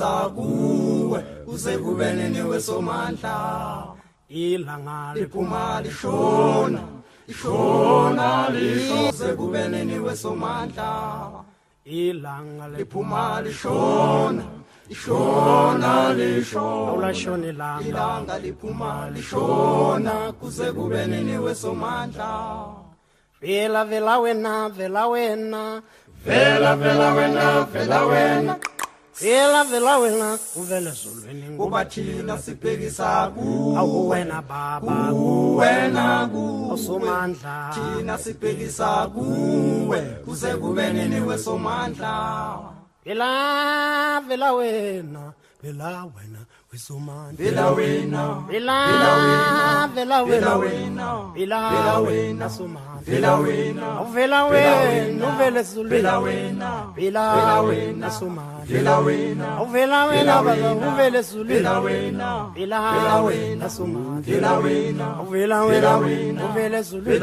nasipekisa kuwe kuze kube nini wesomandla ilanga liphuma lishona ishona lisho kube nini wesomandla ilanga liphuma lishona ishona lisho awulashona ilanga liphuma lishona kuze kube nini wesomandla vela vela wena vela wena vela vela wena vela wena vela vela wena uvele ezulwini ngoba thina sibhekisa kuwe awuwena baba uwena kuwe osomandla thina sibhekisa kuwe kuze kube nini wesomandla vela vela wena vela wena wesomandla vela wena vela vela wena vela wena somandla vela wena uvela wena uvele ezulwini vela wena somandla vela wena uvela wena baba uvele ezulwini vela wena somandla vela wena uvela wena uvele ezulwini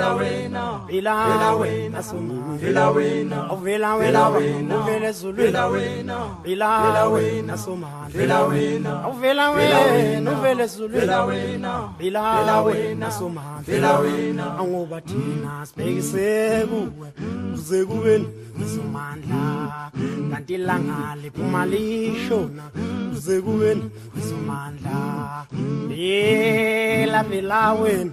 vela wena somandla vela wena uvela wena uvele ezulwini vela wena somandla vela wena uvela wena uvele ezulwini vela wena somandla vela wena angoba thina sibhekise kuwe kuze kube somandla kanti ilanga liphuma lishona kuze kube somandla vela vela wena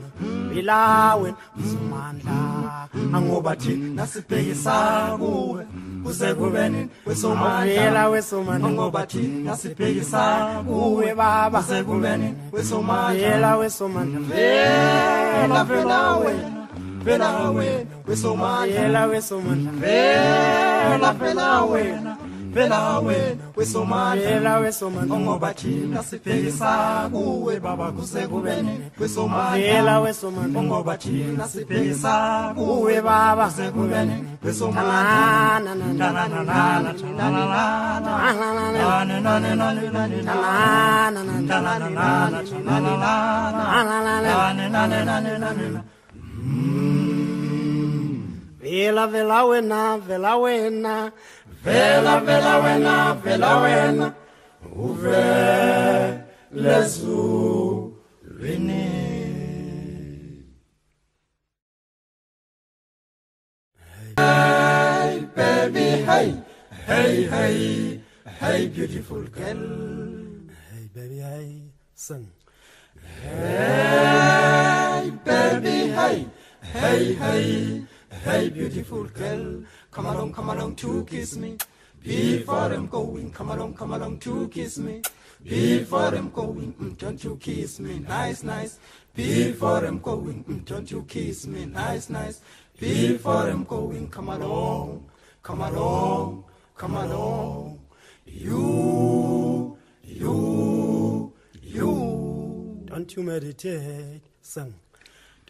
somandla angoba thina sibhekisa kuwe kuze kube nini wesomandla wesomandla angoba thina sibhekisa kuwe baba kuze kube nini wesomandla vela wesomandla vela vela wena vela wena wesomandla vela wesomandla vela vela wena vela wena wesomandla vela wesomandla ngoba thina sibhekisa kuwe baba kuze kube nini wesomandla vela wesomandla ngoba thina sibhekisa kuwe baba kuze kube nini wesomandla na na na na na na na na vela vela wena vela wena vela vela wena vela wena uvele ezulwini hey baby hey hey hey hey beautiful girl hey baby hey sing hey baby hey hey hey hey beautiful girl come along to kiss me before I'm going come along to kiss me before I'm going don't you kiss me nice nice before I'm going don't you kiss me nice nice before I'm going come along you don't you meditate sing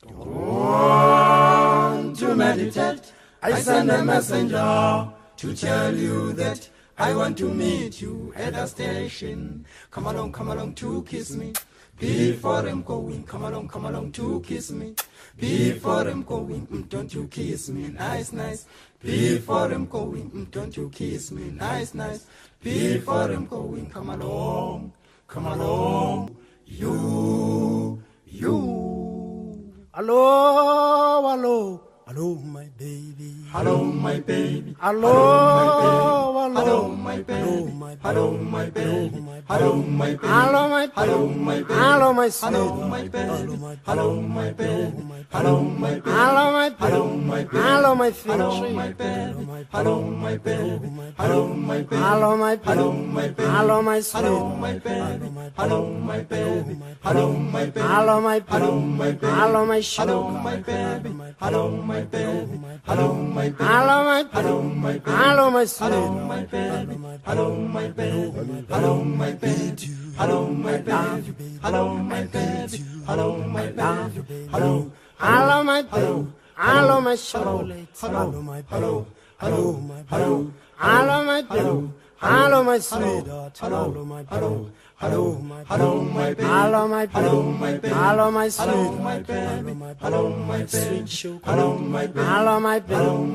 don't you meditate I send a messenger to tell you that I want to meet you at a station. Come along to kiss me before I'm going. Come along to kiss me before I'm going. Don't you kiss me nice nice before I'm going. Don't you kiss me nice nice before I'm going. Come along you hello my baby hello my baby hello my baby hello my baby hello my baby hello my baby hello my hello my baby hello my baby hello my baby hello my hello my baby hello my hello my baby hello my baby hello my baby hello my hello my baby hello my hello my baby hello my baby hello my baby hello my hello my baby hello my hello my baby hello my baby hello my baby hello my hello my baby hello my hello my baby hello my baby hello my baby hello my baby hello my baby hello my baby hello hello my baby hello my chocolate hello my hello hello my hello hello my baby hello my sweetheart hello my hello hello my hello my baby hello my hello my baby hello my sweet my baby hello my sweet sugar hello my baby hello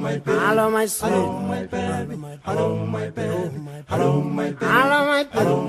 my baby hello my sweet my baby hello my baby hello my baby hello my hello